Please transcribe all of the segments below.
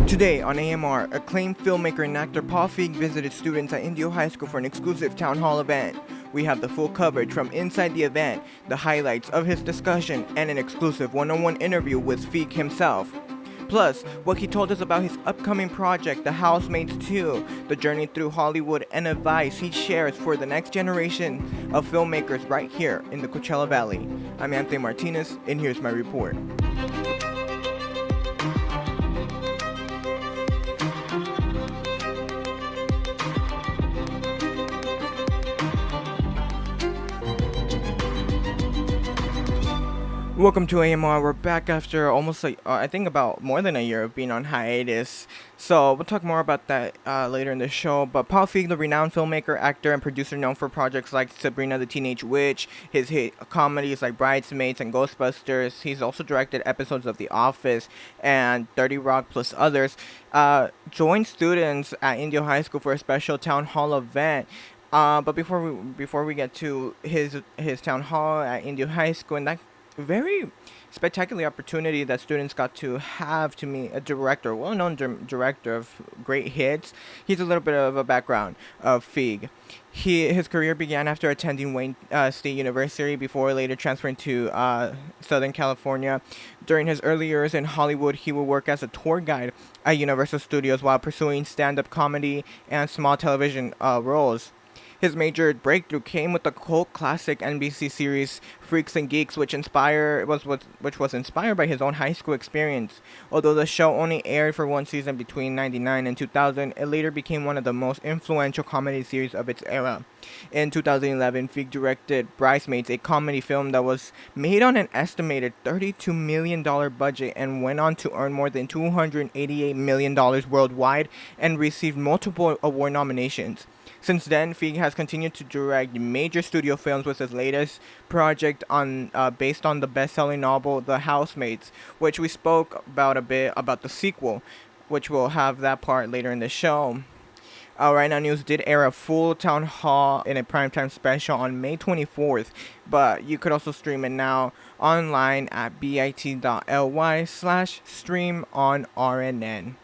Today on AMR, acclaimed filmmaker and actor Paul Feig visited students at Indio High School for an exclusive town hall event. We have the full coverage from inside the event, the highlights of his discussion, and an exclusive one-on-one interview with Feig himself. Plus, what he told us about his upcoming project, The Housemates 2, the journey through Hollywood, and advice he shares for the next generation of filmmakers right here in the Coachella Valley. I'm Anthony Martinez, and here's my report. Welcome to AMR. We're back after almost I think about more than a year of being on hiatus. So we'll talk more about that later in the show. But Paul Feig, the renowned filmmaker, actor, and producer known for projects like Sabrina the Teenage Witch, his hit comedies like Bridesmaids and Ghostbusters. He's also directed episodes of The Office and 30 Rock plus others. Joined students at Indio High School for a special town hall event. But before we get to his town hall at Indio High School, and that very spectacular opportunity that students got to have to meet a director, well-known director of great hits. He's a little bit of a background of Feig. His career began after attending Wayne State University before later transferring to Southern California. During his early years in Hollywood, he would work as a tour guide at Universal Studios while pursuing stand-up comedy and small television roles. His major breakthrough came with the cult classic NBC series Freaks and Geeks, which was inspired by his own high school experience. Although the show only aired for one season between 1999 and 2000, it later became one of the most influential comedy series of its era. In 2011, Feig directed Bridesmaids, a comedy film that was made on an estimated $32 million budget and went on to earn more than $288 million worldwide and received multiple award nominations. Since then, Feig has continued to direct major studio films, with his latest project based on the best-selling novel The Housemates, which we spoke about a bit about the sequel, which we'll have that part later in the show. RightNow News did air a full town hall in a primetime special on May 24th, but you could also stream it now online at bit.ly/stream on RNN.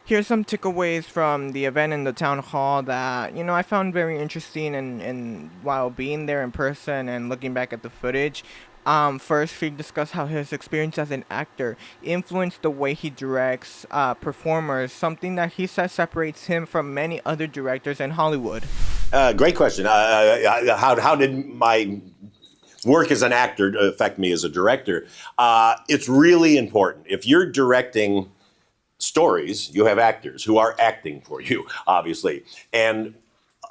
Here's some takeaways from the event in the town hall that, I found very interesting and while being there in person and looking back at the footage. First, Feig discussed how his experience as an actor influenced the way he directs performers, something that he says separates him from many other directors in Hollywood. Great question. How did my work as an actor affect me as a director? It's really important. If you're directing stories, you have actors who are acting for you, obviously. And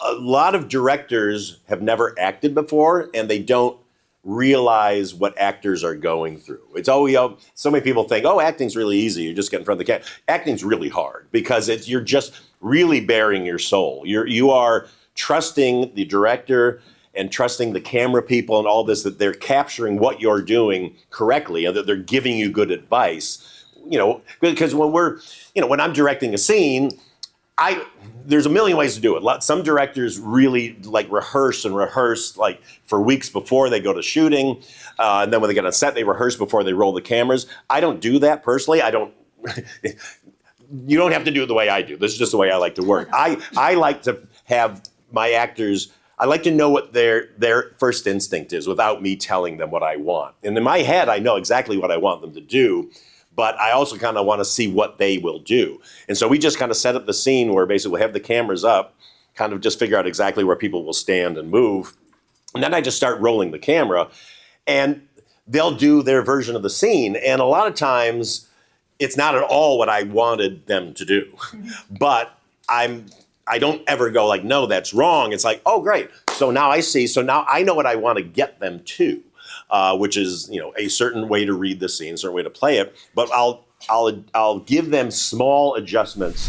a lot of directors have never acted before, and they don't realize what actors are going through. It's always, so many people think, acting's really easy. You just get in front of the camera. Acting's really hard because you're just really bearing your soul. You are trusting the director and trusting the camera people and all this, that they're capturing what you're doing correctly and that they're giving you good advice. Because when I'm directing a scene, there's a million ways to do it. Some directors really rehearse for weeks before they go to shooting. And then when they get on set, they rehearse before they roll the cameras. I don't do that personally. You don't have to do it the way I do. This is just the way I like to work. I like to have my actors, I like to know what their first instinct is without me telling them what I want. And in my head, I know exactly what I want them to do. But I also kind of want to see what they will do. And so we just kind of set up the scene where basically we have the cameras up, kind of just figure out exactly where people will stand and move. And then I just start rolling the camera and they'll do their version of the scene. And a lot of times it's not at all what I wanted them to do. But I don't ever go no, that's wrong. It's oh, great. So now I see. So now I know what I want to get them to. Which is, a certain way to read the scene, a certain way to play it. But I'll give them small adjustments.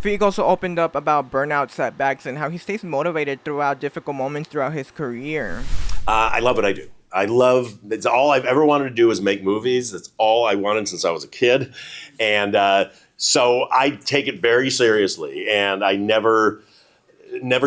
Feig also opened up about burnout, setbacks, and how he stays motivated throughout difficult moments throughout his career. I love what I do. It's all I've ever wanted to do is make movies. That's all I wanted since I was a kid. And so I take it very seriously, and I never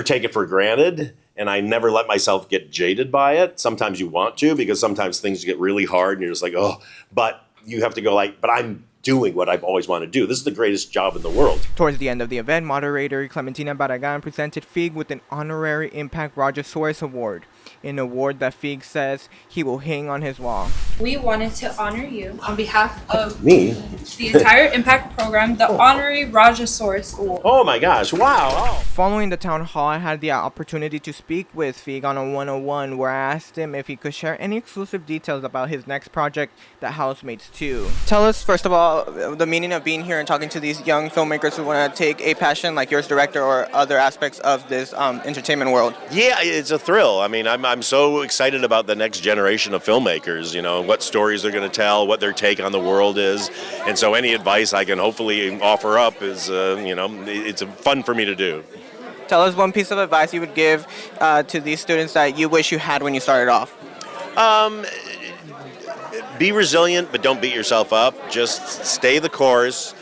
take it for granted. And I never let myself get jaded by it. Sometimes you want to, because sometimes things get really hard and you're just oh, but you have to go but I'm doing what I've always wanted to do. This is the greatest job in the world. Towards the end of the event, moderator Clementina Barragan presented Feig with an honorary Impact Rajasaurus Award, an award that Feig says he will hang on his wall. We wanted to honor you on behalf of Me? the entire Impact program, the honorary Rajasaurus Award. Oh my gosh, wow. Oh. Following the town hall, I had the opportunity to speak with Feig on a 101 where I asked him if he could share any exclusive details about his next project, The Housemates 2. Tell us, first of all, the meaning of being here and talking to these young filmmakers who want to take a passion like yours, director, or other aspects of this entertainment world. Yeah, it's a thrill. I mean, I'm so excited about the next generation of filmmakers, you know, what stories they're going to tell, what their take on the world is. And so any advice I can hopefully offer up is, it's fun for me to do. Tell us one piece of advice you would give to these students that you wish you had when you started off. Be resilient, but don't beat yourself up. Just stay the course,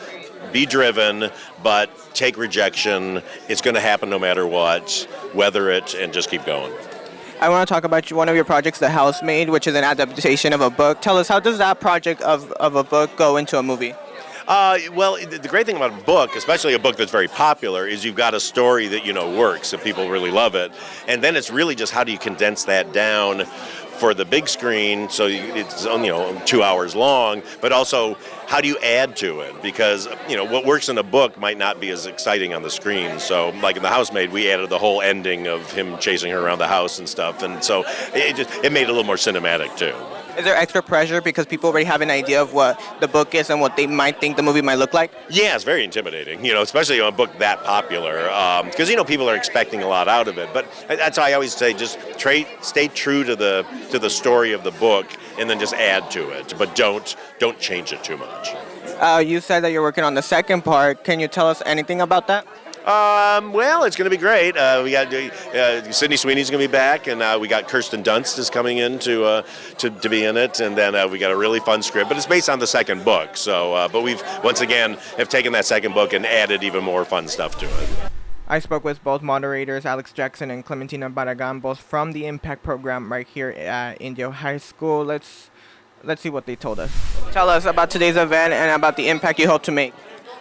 be driven, but take rejection. It's going to happen no matter what. Weather it and just keep going. I want to talk about one of your projects, The Housemaid, which is an adaptation of a book. Tell us, how does that project of a book go into a movie? Well, the great thing about a book, especially a book that's very popular, is you've got a story that works, and people really love it. And then it's really just how do you condense that down for the big screen, so it's 2 hours long, but also how do you add to it? Because what works in a book might not be as exciting on the screen. So like in The Housemaid, we added the whole ending of him chasing her around the house and stuff, and so it made it a little more cinematic too. Is there extra pressure because people already have an idea of what the book is and what they might think the movie might look like? Yeah, it's very intimidating, especially on a book that popular, because people are expecting a lot out of it. But that's why I always say just stay true to the story of the book, and then just add to it, but don't change it too much. You said that you're working on the second part. Can you tell us anything about that? Well, it's going to be great. We got Sydney Sweeney's going to be back, and we got Kirsten Dunst is coming in to be in it, and then we got a really fun script. But it's based on the second book. So, but we've once again have taken that second book and added even more fun stuff to it. I spoke with both moderators, Alex Jackson and Clementina Barragan, both from the Impact program right here at Indio High School. Let's see what they told us. Tell us about today's event and about the impact you hope to make.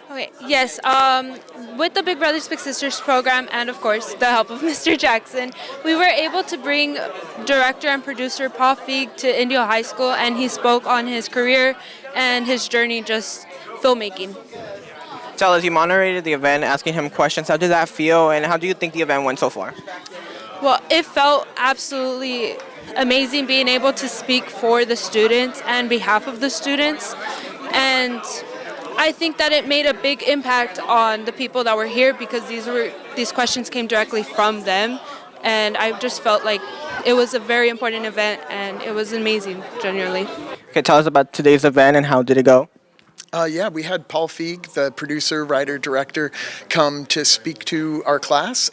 Okay, yes, with the Big Brothers Big Sisters program and, of course, the help of Mr. Jackson, we were able to bring director and producer Paul Feig to Indio High School, and he spoke on his career and his journey just filmmaking. Tell us, you moderated the event, asking him questions. How did that feel, and how do you think the event went so far? Well, it felt absolutely amazing being able to speak for the students and behalf of the students, and I think that it made a big impact on the people that were here because these questions came directly from them, and I just felt like it was a very important event and it was amazing, genuinely. Okay, tell us about today's event and how did it go? Yeah, we had Paul Feig, the producer, writer, director, come to speak to our class.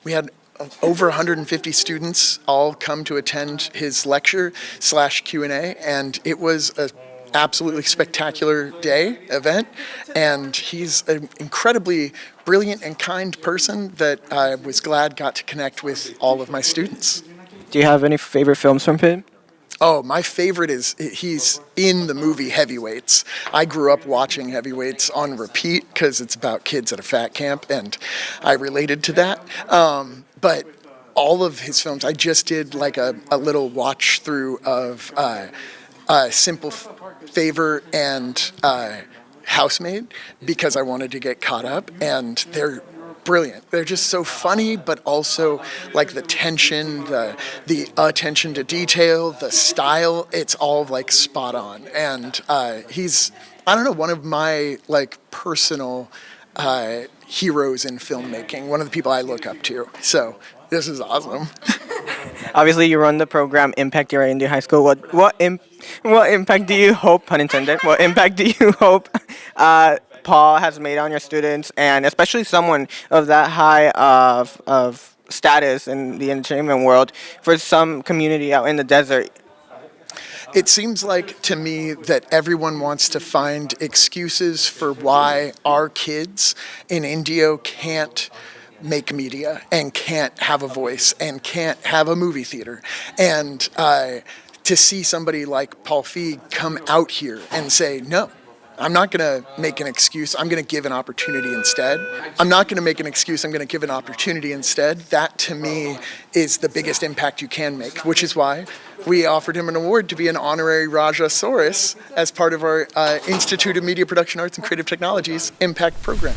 We had over 150 students all come to attend his lecture / Q&A, and it was a absolutely spectacular event, and he's an incredibly brilliant and kind person that I was glad got to connect with all of my students. Do you have any favorite films from him? Oh, my favorite is he's in the movie Heavyweights. I grew up watching Heavyweights on repeat because it's about kids at a fat camp, and I related to that. But all of his films, I just did like a little watch through of Simple Favor and Housemaid because I wanted to get caught up, and they're brilliant. They're just so funny, but also like the tension, the attention to detail, the style, it's all like spot on. And he's, I don't know, one of my like personal heroes in filmmaking, one of the people I look up to. So this is awesome. Obviously, you run the program Impact here at Indio High School. What impact do you hope, pun intended, what impact do you hope Paul has made on your students, and especially someone of that high of status in the entertainment world for some community out in the desert? It seems like to me that everyone wants to find excuses for why our kids in Indio can't make media and can't have a voice and can't have a movie theater. And to see somebody like Paul Feig come out here and say, no, I'm not going to make an excuse. I'm going to give an opportunity instead. I'm not going to make an excuse. I'm going to give an opportunity instead. That, to me, is the biggest impact you can make, which is why we offered him an award to be an honorary Rajasaurus as part of our Institute of Media Production Arts and Creative Technologies Impact Program.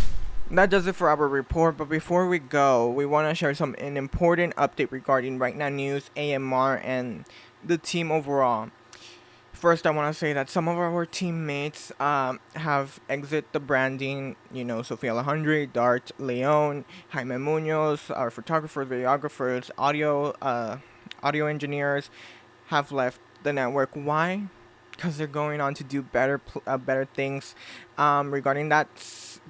That does it for our report, but before we go, we want to share an important update regarding RightNow News, AMR, and the team overall. First, I want to say that some of our teammates have exit the branding. Sofia Alejandre, Dart Leon, Jaime Munoz, our photographers, videographers, audio engineers have left the network. Why? Because they're going on to do better things.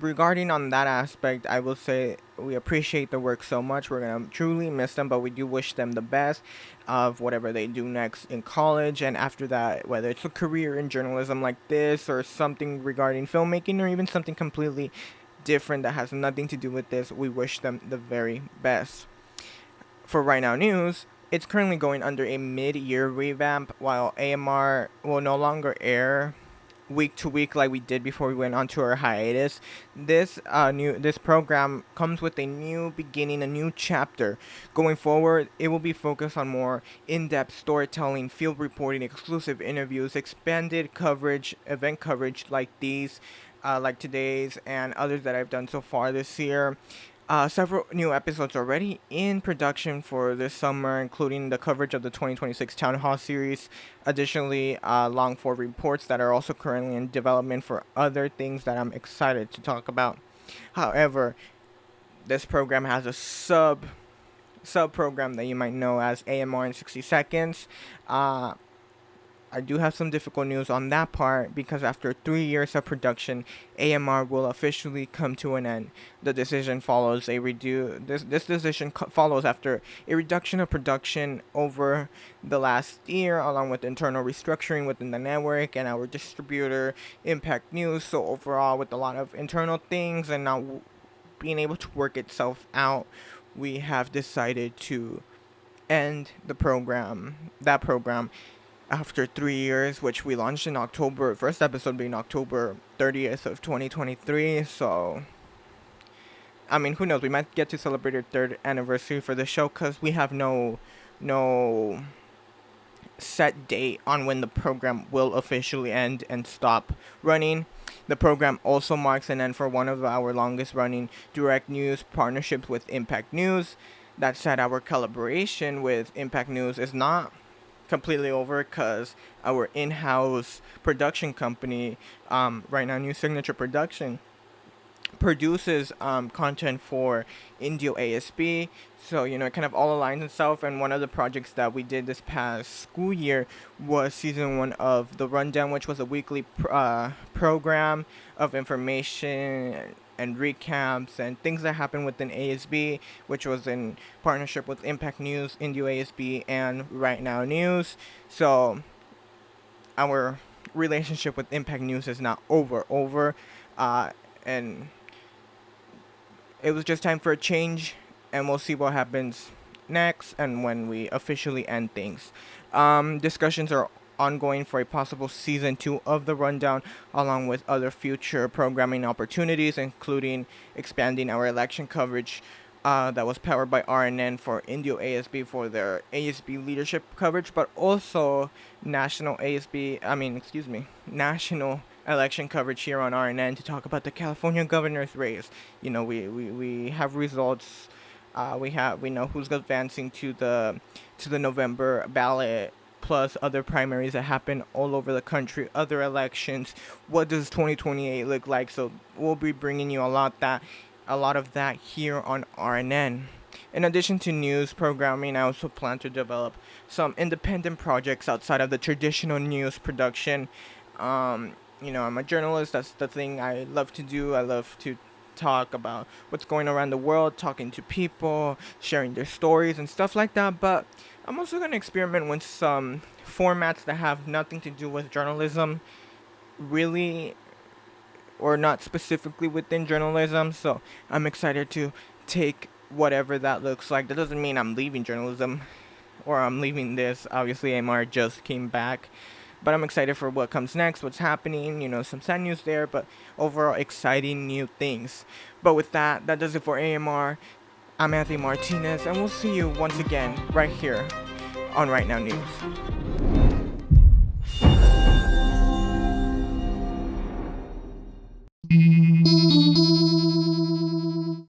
Regarding on that aspect, I will say we appreciate the work so much. We're gonna truly miss them, but we do wish them the best of whatever they do next in college and after that, whether it's a career in journalism like this or something regarding filmmaking or even something completely different that has nothing to do with this. We wish them the very best. For RightNow News, it's currently going under a mid-year revamp, while AMR will no longer air week to week like we did before we went on to our hiatus. This program comes with a new beginning, a new chapter. Going forward, it will be focused on more in-depth storytelling, field reporting, exclusive interviews, expanded coverage, event coverage like these, like today's and others that I've done so far this year. Several new episodes already in production for this summer, including the coverage of the 2026 Town Hall series. Additionally, long form reports that are also currently in development for other things that I'm excited to talk about. However, this program has a sub program that you might know as AMR in 60 seconds. I do have some difficult news on that part because after 3 years of production, AMR will officially come to an end. The decision follows this decision follows after a reduction of production over the last year, along with internal restructuring within the network and our distributor, Impact News. So overall, with a lot of internal things and not being able to work itself out, we have decided to end that program after 3 years, which we launched in October, first episode being October 30th of 2023. So, I mean, who knows? We might get to celebrate our 3rd anniversary for the show because we have no set date on when the program will officially end and stop running. The program also marks an end for one of our longest running direct news partnerships with Impact News. That said, our collaboration with Impact News is not completely over because our in-house production company, RightNow New Signature Production, produces content for Indio ASB. So, it kind of all aligns itself. And one of the projects that we did this past school year was season 1 of The Rundown, which was a weekly program of information and recaps and things that happened within ASB, which was in partnership with Impact News, Indio ASB, and RightNow News. So our relationship with Impact News is not over, and it was just time for a change, and we'll see what happens next and when we officially end things. Discussions are ongoing for a possible season 2 of The Rundown, along with other future programming opportunities, including expanding our election coverage that was powered by RNN for Indio ASB for their ASB leadership coverage, but also national election coverage here on RNN to talk about the California governor's race. We have results. We know who's advancing to the November ballot, plus other primaries that happen all over the country, other elections. What does 2028 look like? So we'll be bringing you a lot of that here on RNN. In addition to news programming, I also plan to develop some independent projects outside of the traditional news production. I'm a journalist. That's the thing I love to do. I love to talk about what's going around the world, talking to people, sharing their stories and stuff like that. But I'm also going to experiment with some formats that have nothing to do with journalism, really, or not specifically within journalism. So I'm excited to take whatever that looks like. That doesn't mean I'm leaving journalism or I'm leaving this. Obviously, AMR just came back. but I'm excited for what comes next, what's happening. You know, some sad news there, but overall exciting new things. But with that, that does it for AMR. I'm Anthony Martinez, and we'll see you once again right here on Right Now News.